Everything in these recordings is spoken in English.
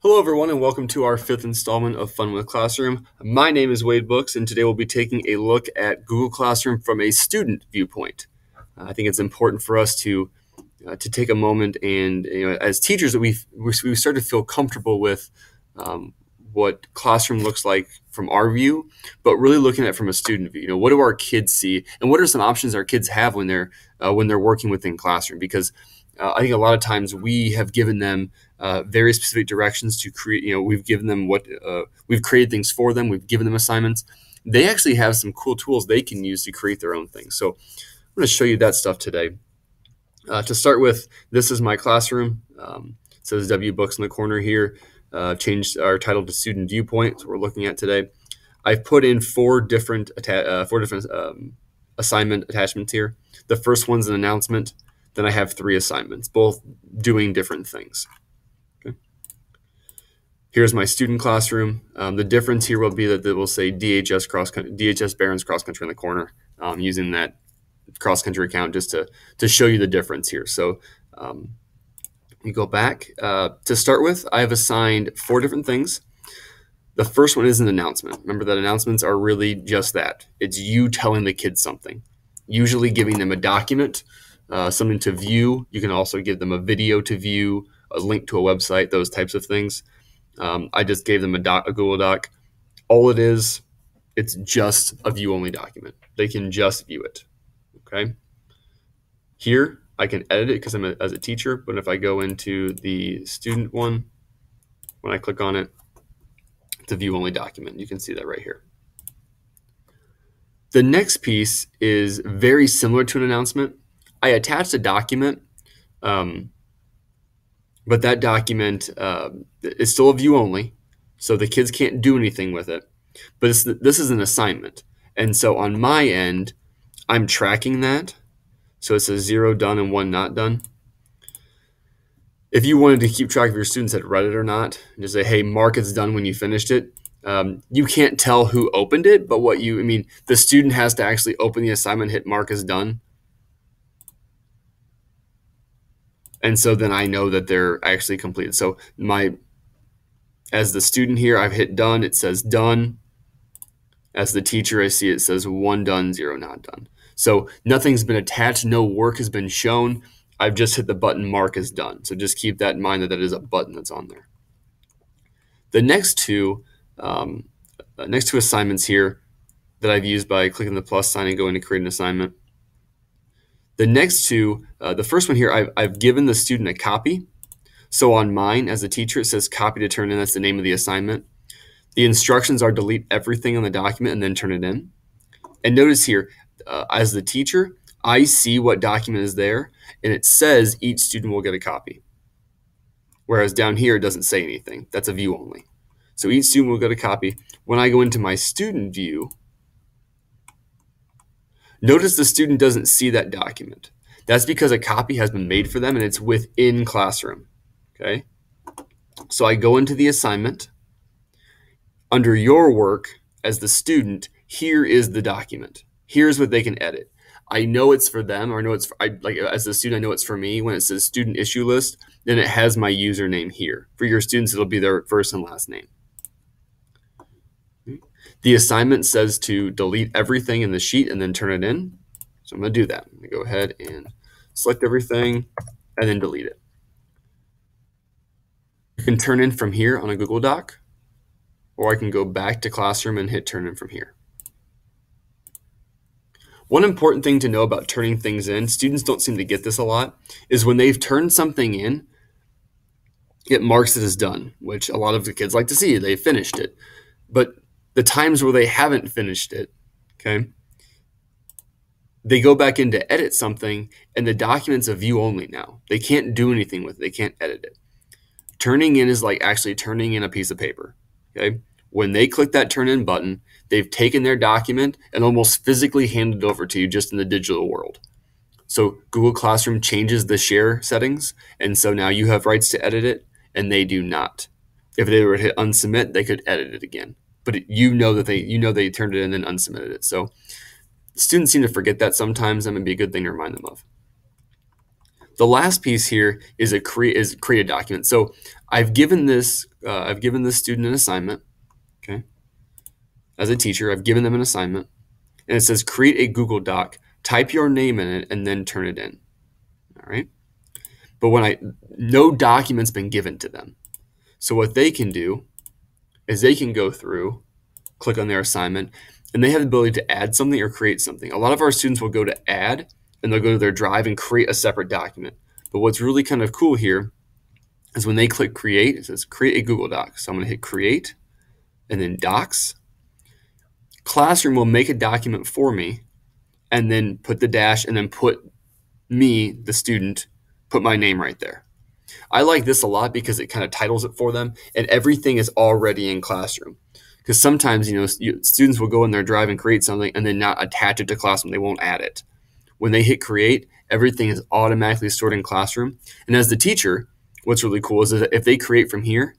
Hello, everyone, and welcome to our fifth installment of Fun with Classroom. My name is Wade Books, and today we'll be taking a look at Google Classroom from a student viewpoint. I think it's important for us to take a moment and, as teachers, that we start to feel comfortable with what classroom looks like from our view, but really looking at it from a student view. What do our kids see, and what are some options our kids have when they're working within classroom? Because I think a lot of times we have given them very specific directions to create. We've given them we've created things for them. We've given them assignments. They actually have some cool tools they can use to create their own things. So I'm going to show you that stuff today. To start with, this is my classroom. It says W Books in the corner here. Changed our title to Student Viewpoint, so we're looking at today. I've put in four different assignment attachments here. The first one's an announcement. Then I have three assignments, both doing different things. Okay. Here's my student classroom. The difference here will be that it will say DHS Barron's Cross Country in the corner, using that cross country account just to show you the difference here. So you go back. To start with, I have assigned four different things. The first one is an announcement. Remember that announcements are really just that. It's you telling the kids something, usually giving them a document, something to view. You can also give them a video to view, a link to a website, those types of things. I just gave them a Google Doc. All it is, it's just a view-only document. They can just view it. Okay. Here, I can edit it because I'm as a teacher, but if I go into the student one, when I click on it, it's a view-only document. You can see that right here. The next piece is very similar to an announcement. I attached a document, but that document is still a view-only, so the kids can't do anything with it. But this is an assignment, and so on my end, I'm tracking that. So it says 0 done and 1 not done. If you wanted to keep track of your students that read it or not, and just say, hey, mark it's done when you finished it, you can't tell who opened it, but the student has to actually open the assignment, hit mark as done. And so then I know that they're actually completed. So as the student here, I've hit done, it says done. As the teacher, I see it says 1 done, 0 not done. So nothing's been attached, no work has been shown. I've just hit the button mark as done. So just keep that in mind that is a button that's on there. The next two assignments here that I've used by clicking the plus sign and going to create an assignment. The next two, the first one here, I've given the student a copy. So on mine, as a teacher, it says copy to turn in. That's the name of the assignment. The instructions are delete everything on the document and then turn it in. And notice here, as the teacher, I see what document is there, and it says each student will get a copy. Whereas down here, it doesn't say anything. That's a view only. So each student will get a copy. When I go into my student view, notice the student doesn't see that document. That's because a copy has been made for them, and it's within Classroom. Okay? So I go into the assignment. Under your work, as the student, here is the document. Here's what they can edit. I know it's for them, or I know it's as a student, I know it's for me. When it says student issue list, then it has my username here. For your students, it'll be their first and last name. The assignment says to delete everything in the sheet and then turn it in. So I'm going to do that. I'm going to go ahead and select everything and then delete it. You can turn in from here on a Google Doc, or I can go back to Classroom and hit turn in from here. One important thing to know about turning things in, students don't seem to get this a lot, is when they've turned something in, it marks it as done, which a lot of the kids like to see. They finished it. But the times where they haven't finished it, okay, they go back in to edit something, and the document's a view only now. They can't do anything with it. They can't edit it. Turning in is like actually turning in a piece of paper, okay? When they click that turn in button, they've taken their document and almost physically handed it over to you just in the digital world. So Google Classroom changes the share settings, and so now you have rights to edit it, and they do not. If they were to hit unsubmit, they could edit it again. But you know they turned it in and unsubmitted it. So students seem to forget that sometimes. That would be a good thing to remind them of. The last piece here is create a document. So I've given this I've given this student an assignment. Okay, as a teacher, I've given them an assignment, and it says create a Google Doc, type your name in it, and then turn it in. All right. But no document's been given to them. So what they can do is they can go through, click on their assignment, and they have the ability to add something or create something. A lot of our students will go to add, and they'll go to their drive and create a separate document. But what's really kind of cool here is when they click create, it says create a Google Doc. So I'm going to hit create and then docs. Classroom will make a document for me and then put the dash and then put me, the student, put my name right there. I like this a lot because it kind of titles it for them and everything is already in Classroom. Because sometimes, students will go in their drive and create something and then not attach it to Classroom. They won't add it. When they hit create, everything is automatically stored in Classroom. And as the teacher, what's really cool is that if they create from here,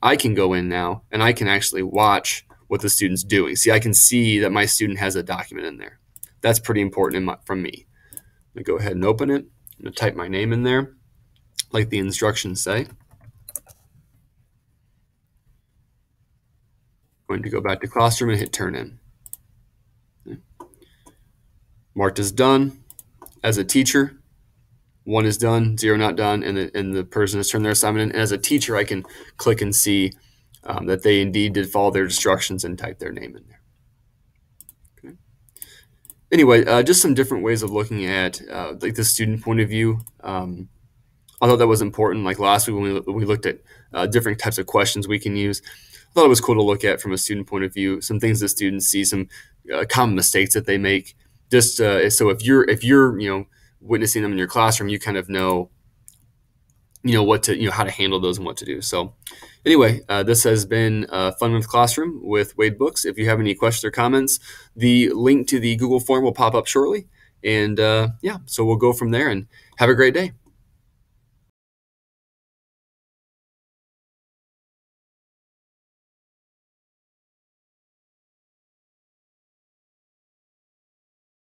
I can go in now and I can actually watch what the student's doing. See, I can see that my student has a document in there. That's pretty important from me. I'm going to go ahead and open it. I'm going to type my name in there like the instructions say. Going to go back to Classroom and hit turn in. Okay. Marked as done. As a teacher, 1 is done, 0 not done, and the person has turned their assignment in. And as a teacher, I can click and see that they indeed did follow their instructions and type their name in there. Okay. Anyway, just some different ways of looking at like the student point of view. I thought that was important. Like last week when we looked at different types of questions we can use, I thought it was cool to look at from a student point of view, some things that students see, some common mistakes that they make. Just so if you're witnessing them in your classroom, you kind of know what to how to handle those and what to do. So anyway, this has been Fun with Classroom with Wade Books. If you have any questions or comments, the link to the Google form will pop up shortly. And yeah, so we'll go from there and have a great day.